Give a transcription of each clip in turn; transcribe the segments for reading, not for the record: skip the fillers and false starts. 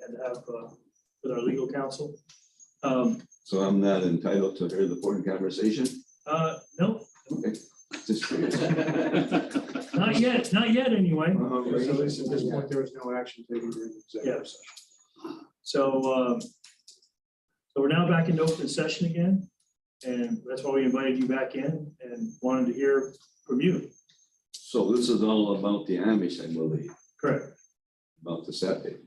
and have with our legal counsel. So I'm not entitled to hear the board conversation? No, Okay. Just curious. not yet anyway. All right. So at least at this point, there was no action taken during the executive session. So we're now back into open session again, and that's why we invited you back in and wanted to hear from you. So this is all about the Amish, I believe, Correct. about the septic.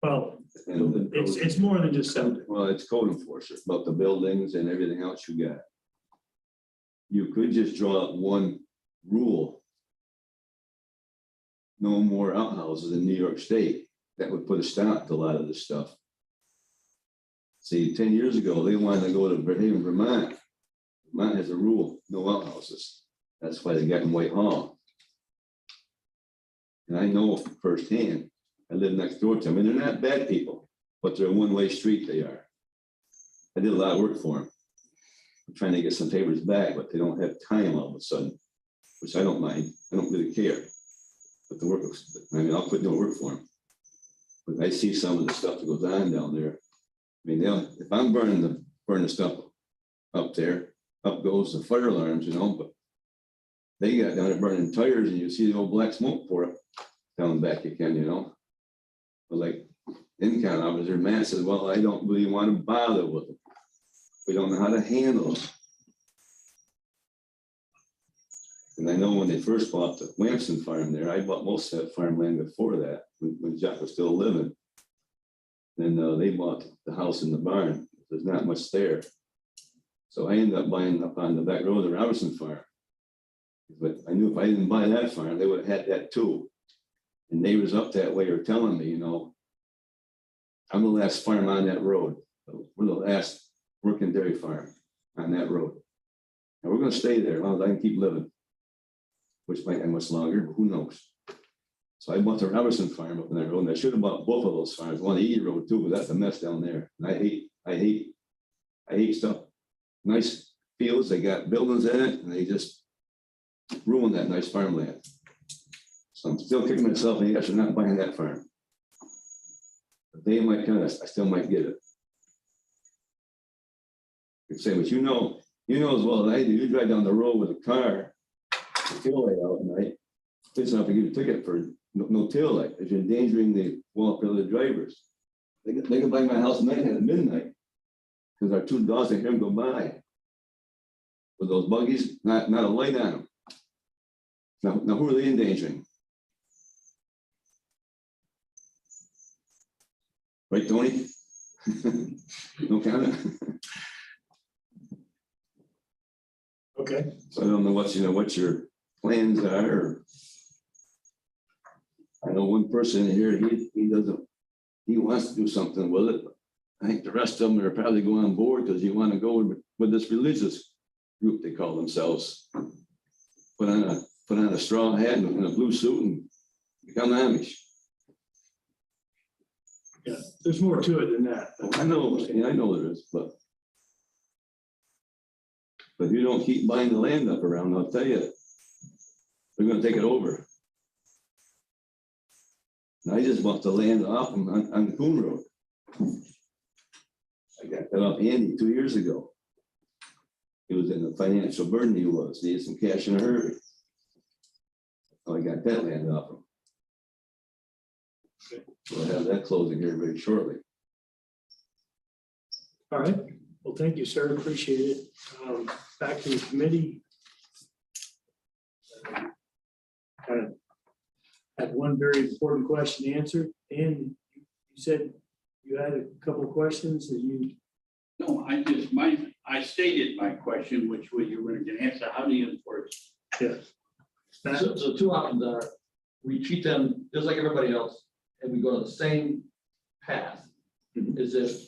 Well, And the it's more than just septic. Well, it's code enforcement, about the buildings and everything else you got. You could just draw up one rule. No more outhouses in New York State. That would put a stop to a lot of this stuff. See, 10 years ago, they wanted to go to Haven, Vermont. Vermont has a rule, no outhouses. That's why they got in Whitehall. And I know firsthand, I live next door to them, and they're not bad people, but they're a one-way street they are. I did a lot of work for them. I'm trying to get some favors back, but they don't have time all of a sudden, which I don't mind. I don't really care. But the work, I mean, I'll quit doing work for them. But I see some of the stuff that goes on down there. I mean, if I'm burning the stuff up there, up goes the fire alarms, you know, but they got down there burning tires and you see the old black smoke pour up down back again, you know. But like in-count officer, Matt says, well, I don't really want to bother with them. We don't know how to handle them. And I know when they first bought the Lamson farm there, I bought most of that farmland before that, when Jack was still living. Then they bought the house in the barn. There's not much there. So I ended up buying up on the back road of the Robertson farm. But I knew if I didn't buy that farm, they would have had that too. And neighbors up that way are telling me, you know, I'm the last farm on that road. We're the last working dairy farm on that road. And we're going to stay there as long as I can keep living, which might be much longer, but who knows. So I bought the Robertson farm up in that road, and I should have bought both of those farms, one E road too, but that's a mess down there. And I hate stuff. Nice fields, they got buildings in it, and they just ruined that nice farmland. So I'm still kicking myself in the ass for not buying that farm. But they might kind of, I still might get it. You say, but you know as well as I do, you drive down the road with a car, the tail light out at night, it's not to give you a ticket for no tail light, if you're endangering the well-up-the drivers. They can buy my house at night at midnight, because our two dogs, I hear them go by with those buggies, not a light on them. Now who are they endangering? Right, Tony? No comment? Okay. So I don't know what your plans are. I know one person here, he wants to do something with it. I think the rest of them are probably going on board because you want to go with this religious group they call themselves. Put on a straw hat and a blue suit and become Amish. Yeah, there's more to it than that. I know there is, but if you don't keep buying the land up around, I'll tell you, they're going to take it over. And I just bought the land off them on the Coon Road. I got that off Andy 2 years ago. He was in the financial burden he was. He needed some cash in a hurry. So I got that land off him. So I'll have that closing here very shortly. All right. Well, thank you, sir. Appreciate it. Back to the committee. Kind of had one very important question answered. And you said you had a couple of questions that you. No, I stated my question, which was you were going to answer. How do you enforce? Yeah. So two options are, we treat them just like everybody else, and we go to the same path as if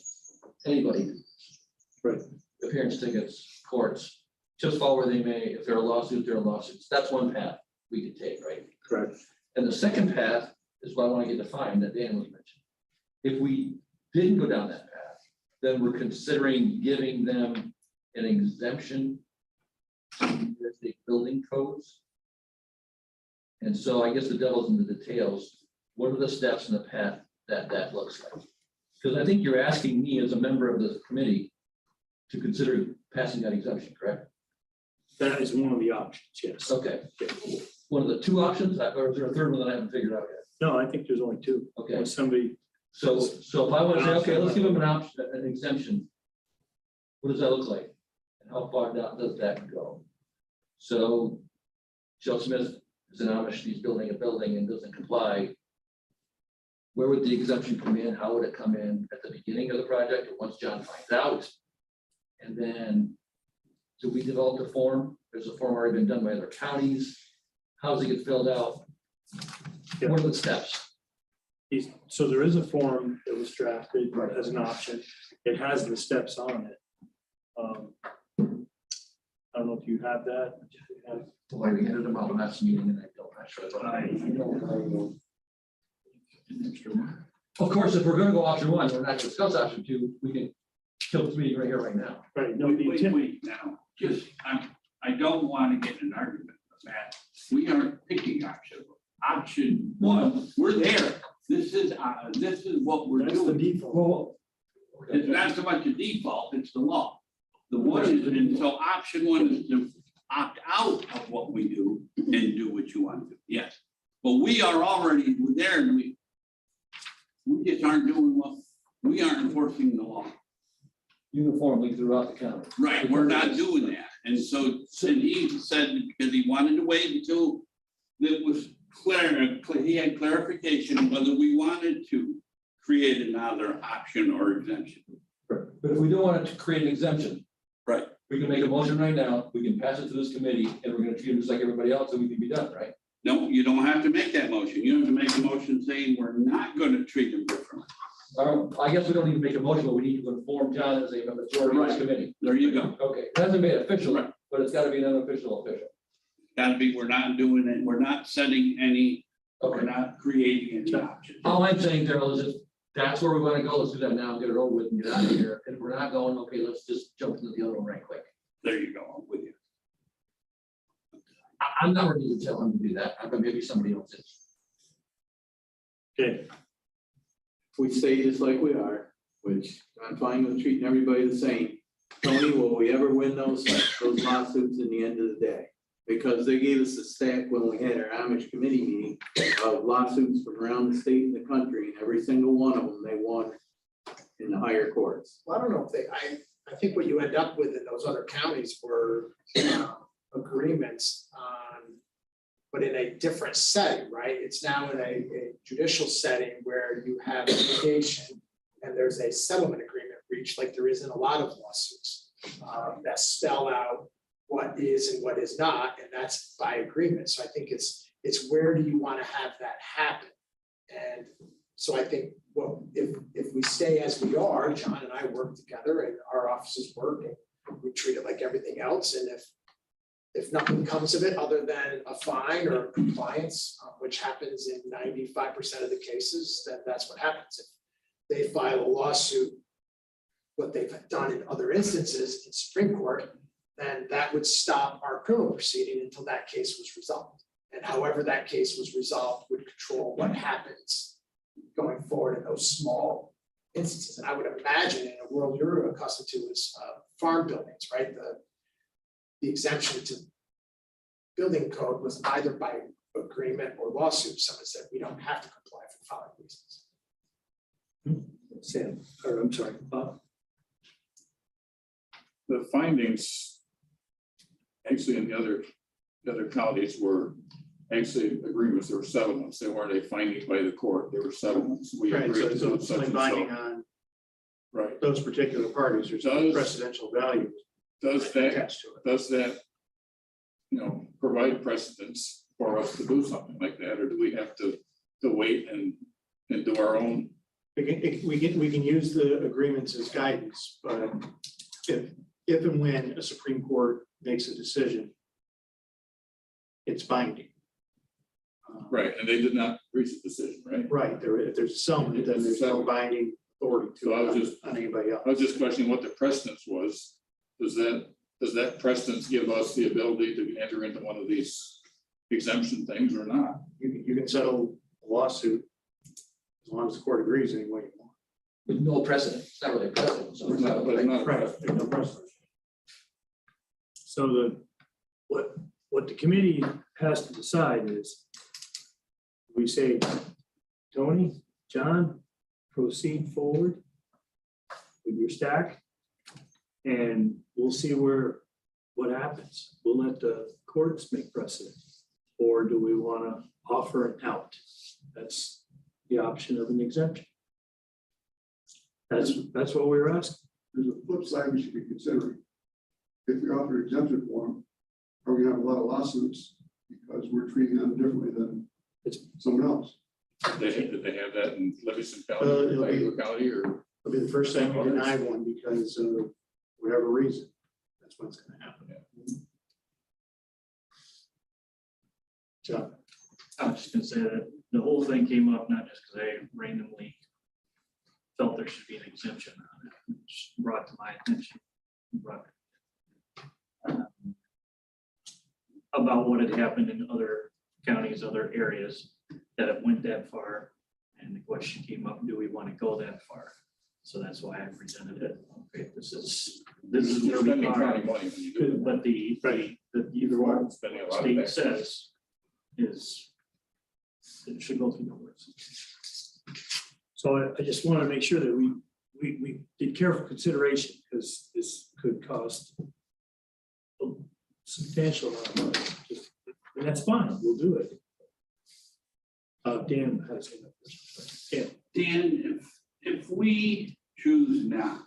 anybody. Right. Appearance tickets, courts, just follow where they may. If there are lawsuits, there are lawsuits. That's one path we could take, right? Correct. And the second path is what I want to get defined that Dan was mentioning. If we didn't go down that path, then we're considering giving them an exemption to the building codes. And so I guess the devil's in the details. What are the steps in the path that looks like. Because I think you're asking me as a member of the committee to consider passing that exemption, correct? That is one of the options, yes. Okay. One of the two options, or is there a third one that I haven't figured out yet? No, I think there's only two. Okay, When somebody, so if I want to say, okay, let's give them an option, an exemption. What does that look like? And how far down does that go? So Joe Smith is an Amish, he's building a building and doesn't comply. Where would the exemption come in? How would it come in at the beginning of the project or once John finds out? And then, do we develop the form? There's a form already been done by other counties. How does it get filled out? What are the steps? so there is a form that was drafted as an option. It has the steps on it. I don't know if you have that. Why we handed them out last meeting and I don't, I'm sure. Of course, if we're gonna go option one, we're not gonna discuss option two, we can kill this meeting right here, right now. Right, no, the intent, Wait, now, just, I don't want to get in an argument with that. We aren't picking option one, we're there. This is what we're that's the doing. default. It's not so much a default, it's the law. The one is, and so option one is to opt out of what we do and do what you want to do, yes. But we are already there and we just aren't doing what, we aren't enforcing the law. Uniformly throughout the county. Right, we're not doing that. And so, and he said, because he wanted to wait until it was clear, he had clarification whether we wanted to create another option or exemption. But if we don't want to create an exemption. Right. We can make a motion right now, we can pass it to this committee, and we're gonna treat it just like everybody else, and we can be done, right? No, you don't have to make that motion. You have to make a motion saying we're not going to treat them differently. I guess we don't need to make a motion, but we need to inform John as a majority of this committee. There you go. Okay, it hasn't been official, Right. but it's gotta be an unofficial official. Gotta be, we're not doing it, we're not setting any, we're Okay, not creating any options. all I'm saying, Darrell, is if that's where we wanna go, let's do that now, get it over with and get out of here. If we're not going, okay, let's just jump into the other one right quick. There you go, I'm with you. I'm not ready to tell him to do that, but maybe somebody else is. Okay, We stay just like we are, which I'm fine with treating everybody the same. Tony, will we ever win those lawsuits in the end of the day? Because they gave us a stack when we had our Amish committee meeting of lawsuits from around the state and the country, and every single one of them, they won in the higher courts. Well, I don't know if I think what you end up with in those other counties were agreements on, but in a different setting, right? It's now in a judicial setting where you have litigation and there's a settlement agreement reached, like there is in a lot of lawsuits that spell out what is and what is not, and that's by agreement. So I think it's where do you want to have that happen? And so I think, well, if we stay as we are, John and I work together and our offices work and we treat it like everything else, and if nothing comes of it other than a fine or compliance, which happens in 95% of the cases, then that's what happens. If they file a lawsuit, what they've done in other instances in Supreme Court, then that would stop our criminal proceeding until that case was resolved. And however that case was resolved would control what happens going forward in those small instances. And I would imagine in a world you're accustomed to is farm buildings, right? The exemption to building code was either by agreement or lawsuit. Someone said, we don't have to comply for the following reasons. Sam, or I'm sorry, Bob. The findings actually in the other counties were actually agreements, there were settlements, they weren't a finding by the court, they were settlements. We Right, agreed to so do it's such only and binding so. on Right, those particular parties. There's no precedential value does that, attached to it. does that, provide precedence for us to do something like that, or do we have to wait and do our own? We can use the agreements as guidance, but if and when a Supreme Court makes a decision, it's binding. Right, and they did not reach a decision, right? Right, if there's a settlement, then there's no binding authority So I was to just- on anybody else. I was just questioning what the precedence was. Does that precedence give us the ability to enter into one of these exemption things or not? You can settle a lawsuit as as long as the court agrees anyway. With no precedent, it's not really a precedent. So it's not But it's not a Right, precedent. there's no precedent. So what the committee has to decide is, we say, Tony, John, proceed forward with your stack, and we'll see what happens. We'll let the courts make precedent. Or do we want to offer an out? That's the option of an exemption. That's what we were asking. There's a flip side we should be considering. If we offer exemption for them, are we gonna have a lot of lawsuits because we're treating them differently than someone else? Did they have that in Livingston it'll County, be- Tiger County, or? It'll be the first time we deny one because of whatever reason. That's what's gonna happen. John, I was just gonna say that the whole thing came up not just because I randomly felt there should be an exemption on it. It just brought to my attention. About what had happened in other counties, other areas that have went that far. And the question came up, do we want to go that far? So that's why I presented it. Okay, this is You're where we spending are. county money when you do But the either that. one Spending a lot of state tax. says is it should go through the works. So I just want to make sure that we did careful consideration, because this could cost a substantial amount of money. And that's fine, we'll do it. Dan has it. Dan, if we choose now,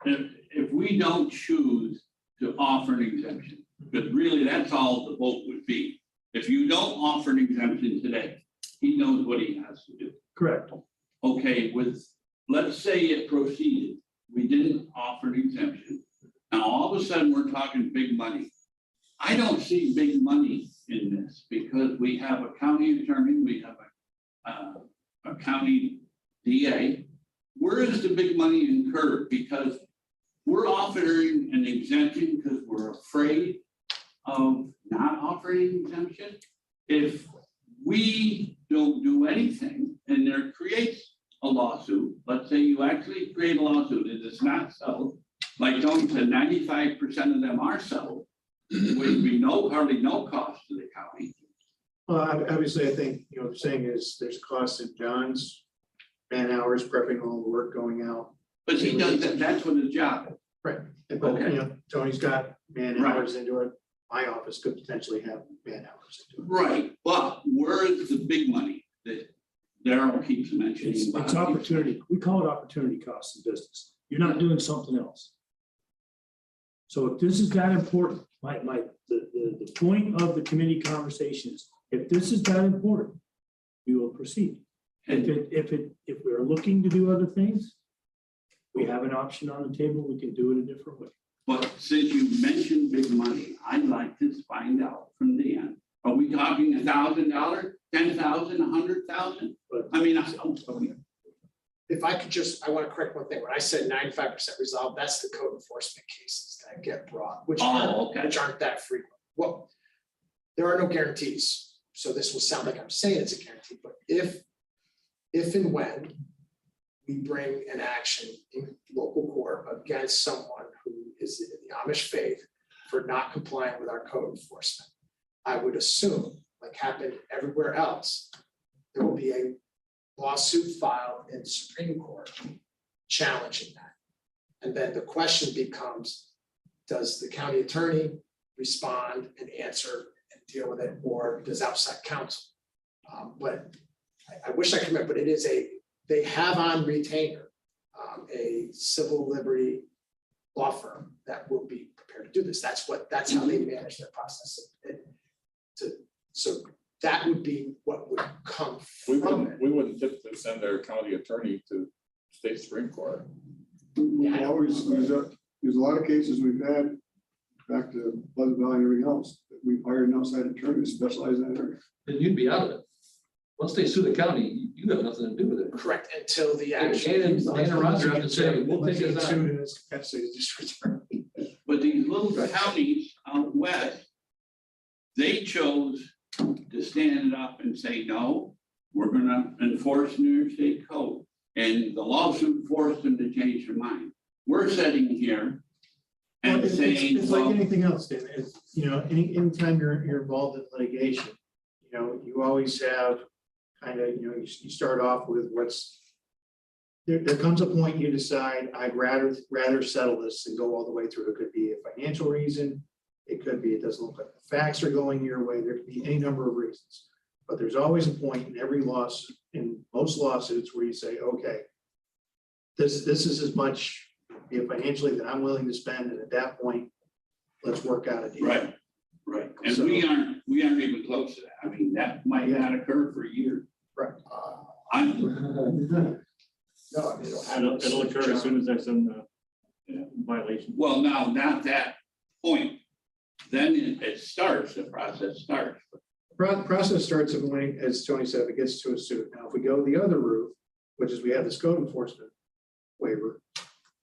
if we don't choose to offer an exemption, because really that's all the vote would be. If you don't offer an exemption today, he knows what he has to do. Correct. Okay, let's say it proceeded, we didn't offer an exemption. Now, all of a sudden, we're talking big money. I don't see big money in this because we have a county attorney, we have a county DA. Where is the big money incurred? Because we're offering an exemption because we're afraid of not offering exemption. If we don't do anything and there creates a lawsuit, let's say you actually create a lawsuit and it's not settled, like Tony said, 95% of them are settled, would be hardly no cost to the county. well, obviously, I think, what I'm saying is there's a cost in John's man hours prepping all the work going out. But he does that, that's what his job is. But, Okay. Tony's got man Right. hours into it. My office could potentially have man hours into it. Right, but where is the big money that Darrell keeps mentioning? It's opportunity. We call it opportunity cost in business. You're not doing something else. So if this is that important, the point of the committee conversation is, if this is that important, we will proceed. If we're looking to do other things, we have an option on the table. We can do it a different way. But since you mentioned big money, I'd like to find out from Dan, are we talking $1,000, $10,000, $100,000? I mean, If I could just, I want to correct one thing. When I said 95% resolved, that's the code enforcement cases that get brought, which Oh, okay. aren't that frequent. Well, there are no guarantees. So this will sound like I'm saying it's a guarantee, but if and when we bring an action in local court against someone who is in the Amish faith for not complying with our code enforcement, I would assume, like happened everywhere else, there will be a lawsuit filed in the Supreme Court challenging that. And then the question becomes, does the county attorney respond and answer and deal with it, or does outside counsel? But I wish I could remember, but it is they have on retainer a civil liberty law firm that will be prepared to do this. That's how they manage their process. So that would be what would come from it. We wouldn't typically send our county attorney to state Supreme Court. We always, there's a lot of cases we've had, back to Pleasant Valley and everything else, that we've hired an outside attorney to specialize in that area. Then you'd be out of it. Once they sue the county, you have nothing to do with it. Correct, until the And action. and Roger have to say, we'll take it on. but these little counties out west, they chose to stand it up and say, no, we're gonna enforce New York State code. And the lawsuit forced them to change their mind. We're sitting here Well, and saying, it's like well, anything else, Dan. It's, anytime you're involved in litigation, you always have kind of, you start off with there comes a point you decide, I'd rather settle this and go all the way through. It could be a financial reason. It could be, it doesn't look like the facts are going your way. There could be any number of reasons. But there's always a point in every lawsuit, in most lawsuits, where you say, okay, this is as much financially that I'm willing to spend, and at that point, let's work out a deal. right, right. And So- we aren't even close to that. I mean, that might not occur for years. Right. I'm, No, I mean, It'll occur as soon as there's some violation. well, now, not that point. Then it starts, the process starts. Process starts when, as Tony said, if it gets to a suit. Now, if we go the other route, which is we have this code enforcement waiver,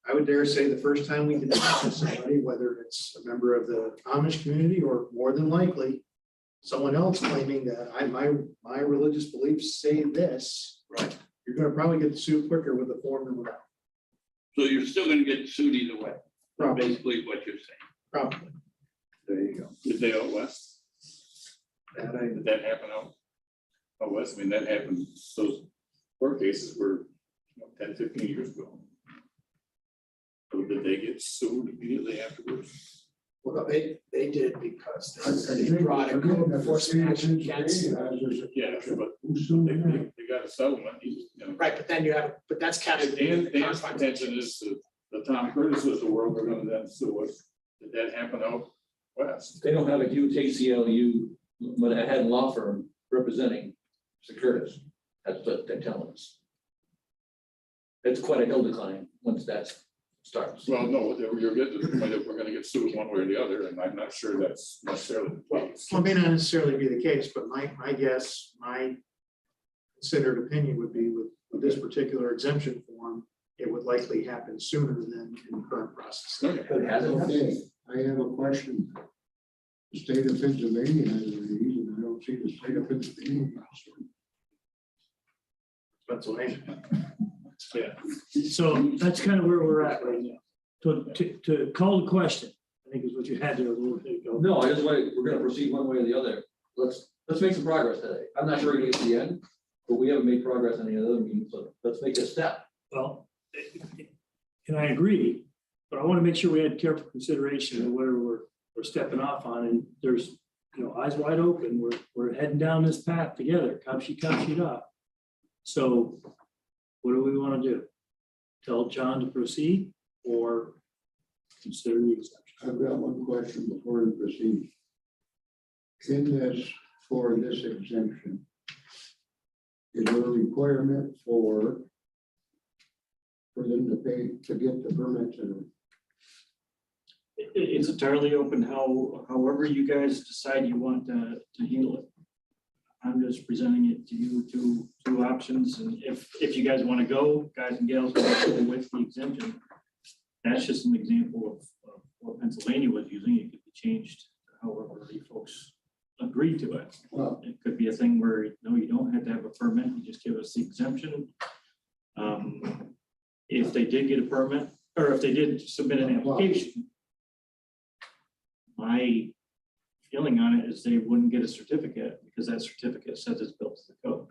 I would dare say the first time we deny somebody, whether it's a member of the Amish community or more than likely someone else claiming that my religious beliefs say this, Right. you're gonna probably get the suit quicker with the form than without. So you're still gonna get sued either way. Probably. Basically what you're saying. Probably. There you go. Did they out west? That Did that happen out west? I mean, that happened, those court cases were 10, 15 years ago. So did they get sued immediately afterwards? Well, they did because they brought a code enforcement action against. Yeah, but they got a settlement, Right, but then but that's captured in the Dan's contract. contention is the Tom Curtis was the world, we're gonna then sue us. Did that happen out west? They don't have a huge ACLU, but I had a law firm representing Mr. Curtis. That's what they're telling us. It's quite a hill to climb once that starts. Well, no, you're getting to the point that we're gonna get sued one way or the other, and I'm not sure that's necessarily the case. Well, it may not necessarily be the case, but my guess, my considered opinion would be with this particular exemption form, it would likely happen sooner than in the current process. Okay. But it hasn't. Okay, I have a question. The state of Pennsylvania has these, and I don't see the state of Pennsylvania. Pennsylvania. Yeah. So that's kind of where we're at right now. To call the question, I think is what you had there a little bit ago. No, I just want, we're gonna proceed one way or the other. Let's make some progress today. I'm not sure we're gonna get to the end, but we haven't made progress on any other meetings, so let's make a step. Well, and I agree, but I want to make sure we had careful consideration of where we're stepping off on, and there's, eyes wide open, we're heading down this path together, cop sheet up. So what do we want to do? Tell John to proceed or consider the exemption? I've got one question before we proceed. In this, for this exemption, is there a requirement for them to pay to get the permits and It's entirely open however you guys decide you want to handle it. I'm just presenting it to you, two options, and if you guys want to go, guys and gals, wanna go with the exemption, that's just an example of what Pennsylvania was using. It could be changed however you folks agree to it. Well, It could be a thing where, no, you don't have to have a permit, you just give us the exemption. If they did get a permit, or if they did submit an application, my feeling on it is they wouldn't get a certificate because that certificate says it's built to the code,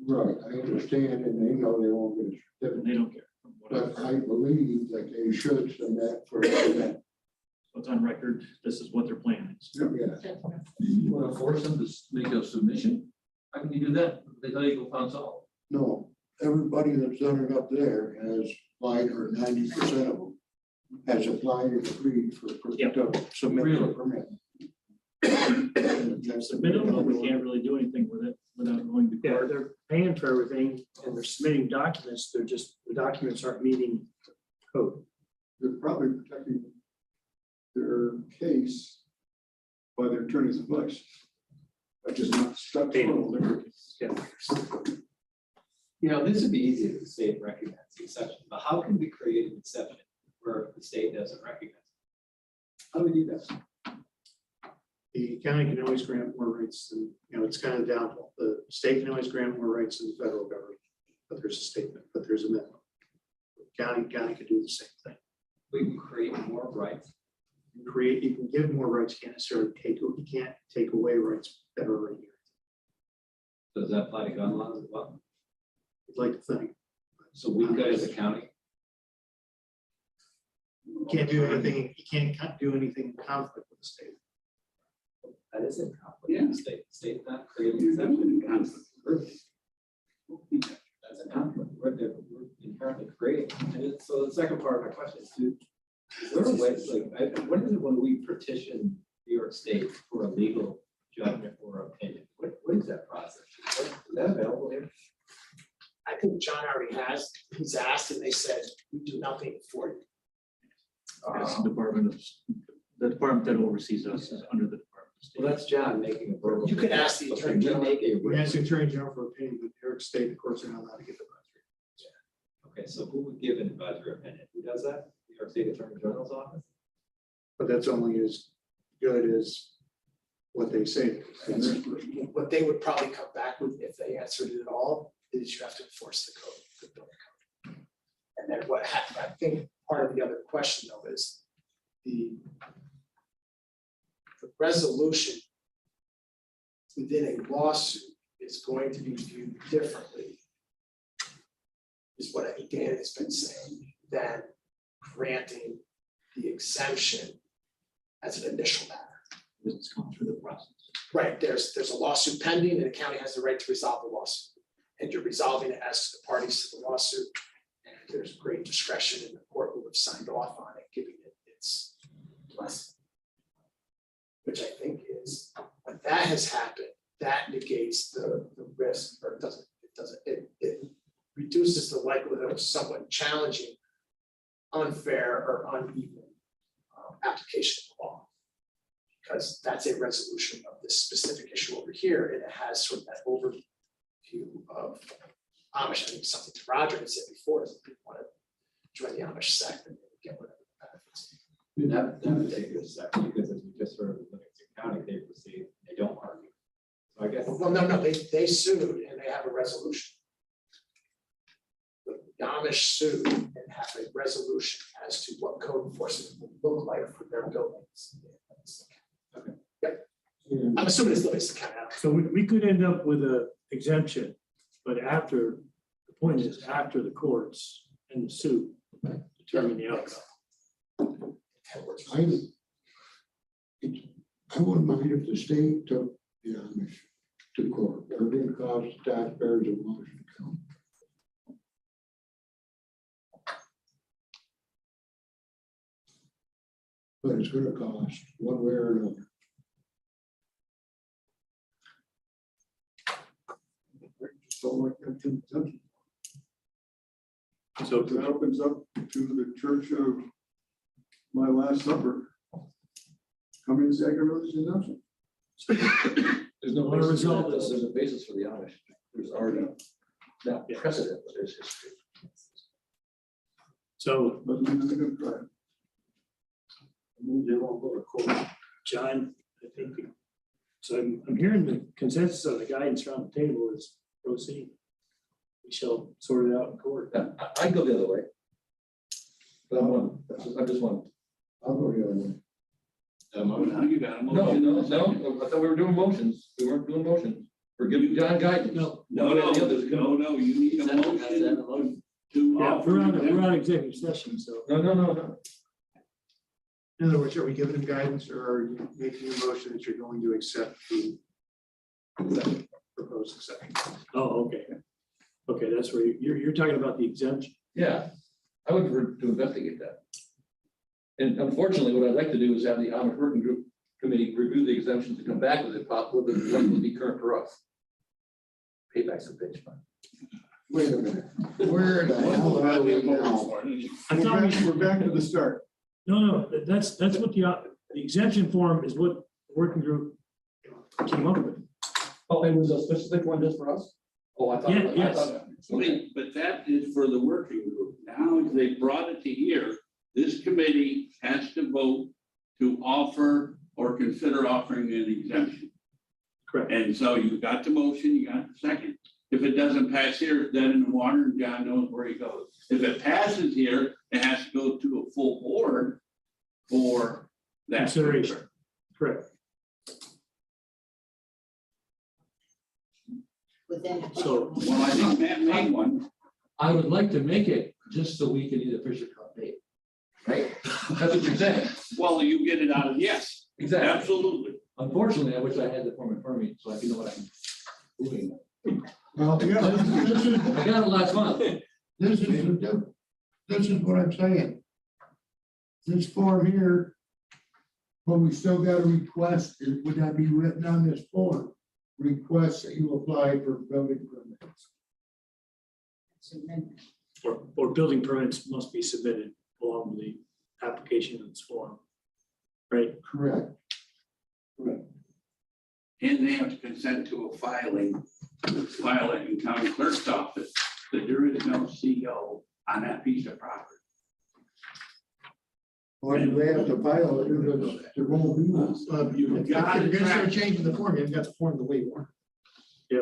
right, I understand, and they know they won't get a and certificate, they don't care. from what I've but heard. I believe that they should send that for that. So it's on record, this is what their plan is. Yeah, You wanna force them to make a submission? How can you do that? They tell you go pound salt. no, everybody that's done it up there has applied, or 90% of them has applied and agreed to submit a permit. Submit them, but we can't really do anything with it without going to Yeah, court. they're paying for everything and they're submitting documents. They're just, the documents aren't meeting code. They're probably protecting their case by their attorney's advice. But just not stuck. They don't live. Yeah. This would be easy if the state recognized the exception, but how can we create an exception where the state doesn't recognize it? How do we do that? The county can always grant more rights than, it's kind of the downfall. The state can always grant more rights than the federal government, but there's a statement, but there's a minimum. County can do the same thing. We can create more rights. You can give more rights, you can't necessarily you can't take away rights that are already here. Does that apply to gun laws as well? I'd like to think. So we could, as a county, You can't do anything, you can't do anything in conflict with the state. that is in conflict Yeah. with the state. The state's not creating You're exceptions. definitely in conflict. That's a conflict. We're inherently creating. And so the second part of my question is, is there a way, what is it when we petition New York State for a legal judgment or opinion? What is that process? Is that available here? I think John already has, he's asked and they said, we do nothing for you. That's the department that oversees us is under the Department of State. Well, that's John making a verbal. You could ask the attorney Can we make a We ask the attorney general for opinion, but New York State, of course, are not allowed to get the advisory. Okay, so who would give an advisory opinion? Who does that? New York State Attorney General's office? But that's only as good as what they say. What they would probably come back with, if they answered it at all, is you have to enforce the code, the building code. And then what happened, I think part of the other question though is the resolution within a lawsuit is going to be viewed differently, is what I think Dan has been saying, than granting the exemption as an initial matter. It's gone through the process. Right, there's a lawsuit pending and the county has the right to resolve the lawsuit. And you're resolving it as to the parties to the lawsuit. And there's great discretion in the court who have signed off on it, giving it its blessing. Which I think is, when that has happened, that negates the risk, or it reduces the likelihood of someone challenging unfair or uneven application of the law. Because that's a resolution of this specific issue over here, and it has sort of that overview of Amish. I think something to Roger had said before, is that people want to join the Amish sect and get whatever benefits. That would take a second, because as we just heard, the Livingston County, they proceed, they don't argue. So I guess. Well, no, they sued and they have a resolution. The Amish sued and have a resolution as to what code enforcement will look like for their buildings. Okay. Yep. I'm assuming it's Livingston County. I don't know. So we could end up with a exemption, but the point is after the courts and the suit determine the outcome. I wouldn't mind if the state took the Amish to court. They're going to cost taxpayers of Washington County. But it's going to cost one way or another. So like that exemption. So That opens up to the church of my last supper. Come in and say, I can release the exemption. There's no What basis for result that, is- though. There's a basis for the Amish. There's already not precedent, but there's history. So Doesn't mean they're going to try it. they won't go to court. John, I think, so I'm hearing the consensus of the guidance around the table is proceed. We shall sort it out in court. I'd go the other way. But I just want. I'll go the other way. Now you got a No, motion. I thought we were doing motions. We weren't doing motions. We're giving John guidance. No. No, you need a motion to Yeah, offer. we're on executive session, so. No. In other words, are we giving them guidance or are you making a motion that you're going to accept the proposed exception? Oh, okay. Okay, that's where you're talking about the exemption. Yeah, I would prefer to investigate that. And unfortunately, what I'd like to do is have the Amish Working Group Committee review the exemptions and come back with it, possible that what would be current for us. Pay back some bitch fund. Wait a minute. Where the hell are we now? I thought We're back to the start. No, that's what the exemption form is what the working group came up with. Oh, it was a specific one just for us? Oh, I thought. Yeah, yes. Okay. But that is for the working group. Now they brought it to here. This committee has to vote to offer or consider offering an exemption. Correct. And so you got the motion, you got the second. If it doesn't pass here, it's dead in the water and John knows where he goes. If it passes here, it has to go to a full board for that. Consideration. Correct. So, Well, I think Matt made one. I would like to make it just so we can either Fisher Cup date. Right? That's what you're saying. Well, you get it out of, yes, Exactly. absolutely. Unfortunately, I wish I had the form in front of me so I can know what I'm doing. Well, yeah, this is, I got it last month. this is what I'm saying. This form here, but we still got a request, would that be written on this form? Request that you apply for building permits. or building permits must be submitted along with the application in this form. Right? Correct. And they have to consent to a filing, file it in county clerk's office, that there is no CO on that piece of property. Or do they have to file it, there won't be one. You If got you're it gonna start tracked. changing the form, you've got the form the way you want. Yeah.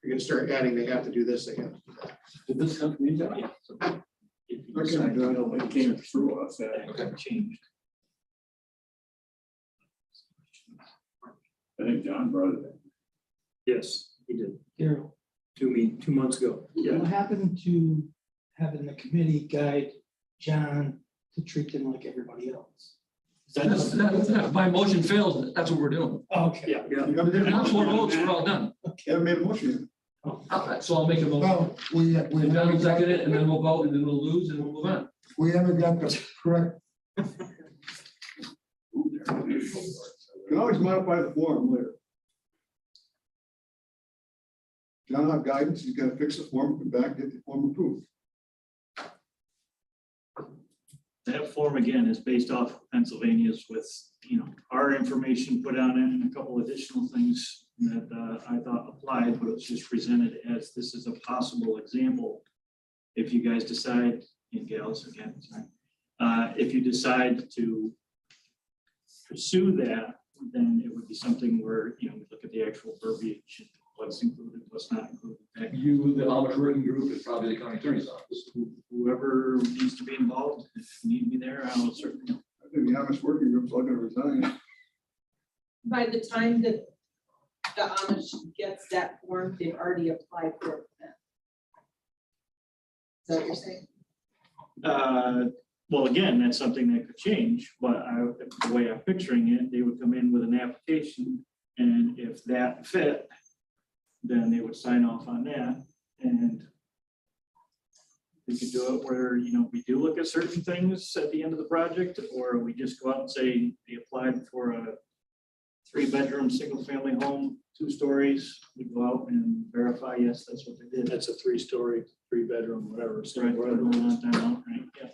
You're gonna start adding, they have to do this, they have to do that. Did this come from you? Yeah. So if you Okay, decide to John, go it came through us, that got changed. I think John brought it in. Yes, he did. Daryl, 2 months ago. what happened to having the committee guide John to treat them like everybody else? Is that My motion fails, that's what we're doing. Okay. Yeah, yeah. Now 4 votes, we're all done. Haven't made a motion. So I'll make a motion. Well, we John will haven't got, second it, and then we'll vote, and then we'll lose, and we'll move on. we haven't got the correct. You can always modify the form later. John will have guidance, he's gotta fix the form, come back, get the form approved. That form again is based off of Pennsylvania's with, our information put on it and a couple additional things that I thought applied, but it's just presented as this is a possible example. If you guys decide, and gals again, sorry, if you decide to pursue that, then it would be something where, we look at the actual verbiage, what's included, what's not included. You, the Amish working group is probably the county attorney's office. Whoever needs to be involved, if need be there, I'll certainly. I think the Amish working group's all gonna resign. By the time that the Amish gets that form, they've already applied for it. Is that what you're saying? Well, again, that's something that could change, but the way I'm picturing it, they would come in with an application, and if that fit, then they would sign off on that, and we could do it where, we do look at certain things at the end of the project, or we just go out and say they applied for a 3-bedroom, single-family home, 2 stories. We go out and verify, yes, that's what they did. That's a 3-story, 3-bedroom, whatever. So Right, whatever. right, yeah.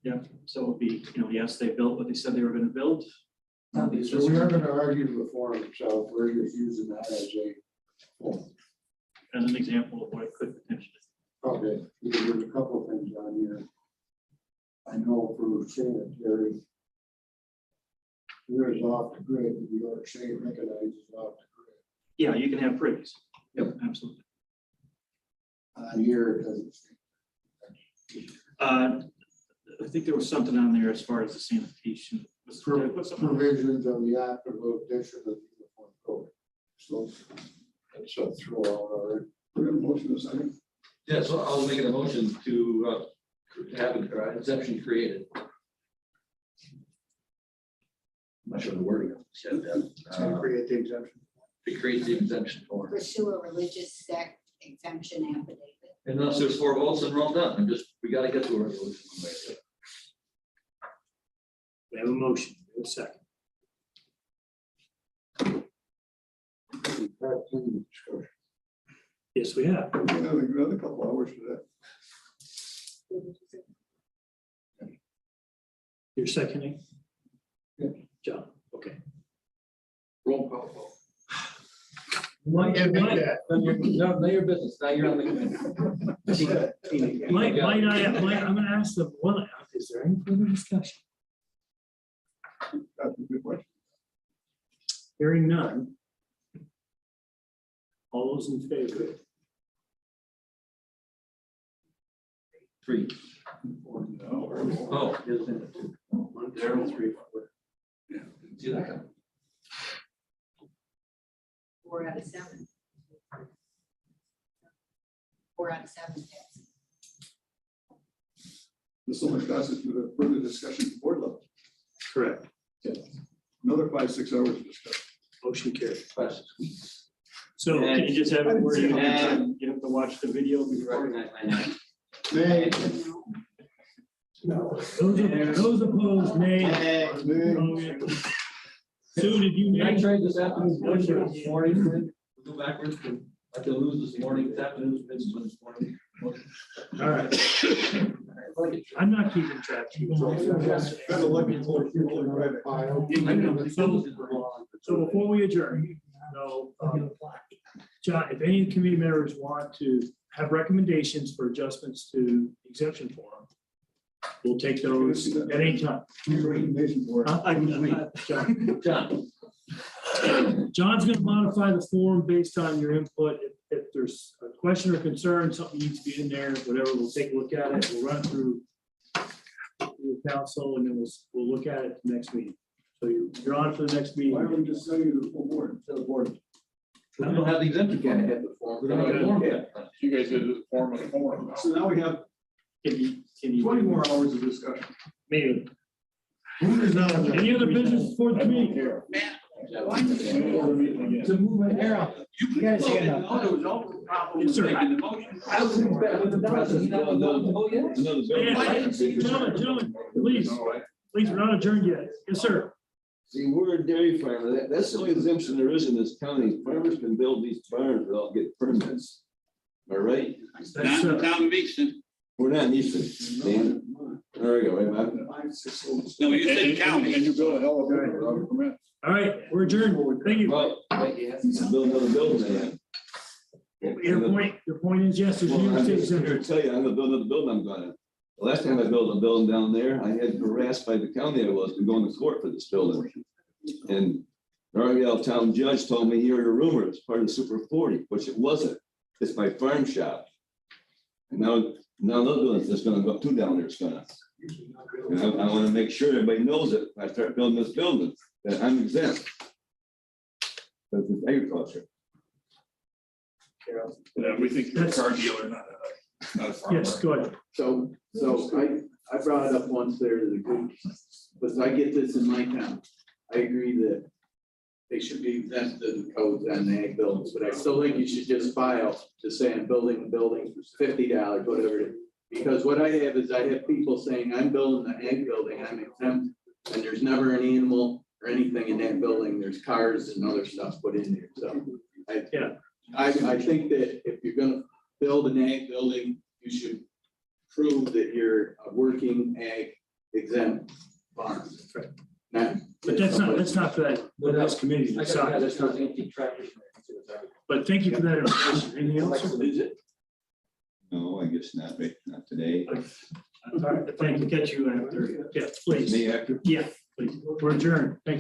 Yeah, so it would be, yes, they built what they said they were gonna build. So we are gonna argue the form itself, we're just using that as a form. As an example of what it could potentially. Okay, there's a couple of things on here. I know for sanitary. There's off the grid, the York State recognizes off the grid. Yeah, you can have privies. Yep, absolutely. Here it doesn't. I think there was something on there as far as the sanitation. What's up? Provisions of the act of addition of the uniform code. So it's a throw out already. We're gonna motion a second. Yeah, so I'll make a motion to have an exemption created. I'm not sure the wording said that. To create the exemption. To create the exemption form. Pursue a religious sect exemption affidavit. Unless there's 4 votes, then we're all done. We gotta get to a resolution. We have a motion, we have a second. Yes, we have. Another couple hours for that. You're seconding? Yeah. John, okay. Roll call vote. Might, No, your business. Now you're on the committee. might I'm gonna ask them, is there any further discussion? That's a good question. Hearing none. All those in favor? 3. No. Oh, there's been 2. 1, 0, 3, 4. See that coming? 4 out of 7. 4 out of 7 passes. There's so much passes to the further discussion at board level. Correct. Another 5-6 hours of discussion. Motion carried. Questions? So can you just have it where you have to watch the video before? Those opposed, nay. Sue, did you Can I make? trade this afternoon's vote for this morning? Go backwards, I can lose this morning, this afternoon's business this morning. All right. I'm not keeping track. Better look at what people read file. I know. So before we adjourn, John, if any committee members want to have recommendations for adjustments to exemption form, we'll take those at any time. John, John's gonna modify the form based on your input. If there's a question or concern, something needs to be in there, whatever, we'll take a look at it. We'll run it through the council and then we'll look at it next meeting. So you're on for the next meeting. Why don't we just send you the full board? to the board. We don't have the exemption. You gotta form. have the form. We don't have the form yet. You guys did the form of the form. So now we have Can you 20 more hours of discussion. maybe? Who is not? Any other business for the committee? To move it here. You guys stand up. There was no problem Yes, sir. making the motion. I was with the process. Oh, yeah. Another building. Gentlemen, please, we're not adjourned yet. Yes, sir. See, we're a dairy farmer. That's the only exemption there is in this county. Farmers can build these barns without getting permits. Am I right? That's, Not in town of Easton. We're not in Easton, Dan. There we go, right, Bob? No, you said county. And you build a hell of a without a permit. all right, we're adjourned. Thank you. Well, build another building then. Your point is, yes, there's Well, New York I'm State just here exemption. to tell you, I'm gonna build another building, I'm gonna. The last time I built a building down there, I had harassed by the county I was to go to court for this building. And the Argyle town judge told me, here are your rumors, part of the Super 40, which it wasn't. It's my farm shop. And now another building that's gonna go two down there, it's gonna. And I wanna make sure everybody knows it, when I start building this building, that I'm exempt. Because it's agriculture. Yeah, we think you're a car dealer, not a farmer. Yes, go ahead. So I brought it up once there to the group, because I get this in my town. I agree that they should be exempt to the codes on the ag buildings, but I still think you should just file to say I'm building a building, $50, whatever it is. Because what I have is I have people saying, I'm building an ag building, I'm exempt, and there's never an animal or anything in that building. There's cars and other stuff put in there, so. I think that if you're gonna build an ag building, you should prove that you're a working ag exempt farm. Not- But that's not for that, for this committee to I decide. got That's not- empty tractors. But thank you for that information. Anything else? No, I guess not, right, not today. All right, thank you. Catch you after. Yeah, please. Me after? Yeah, please. We're adjourned. Thank you.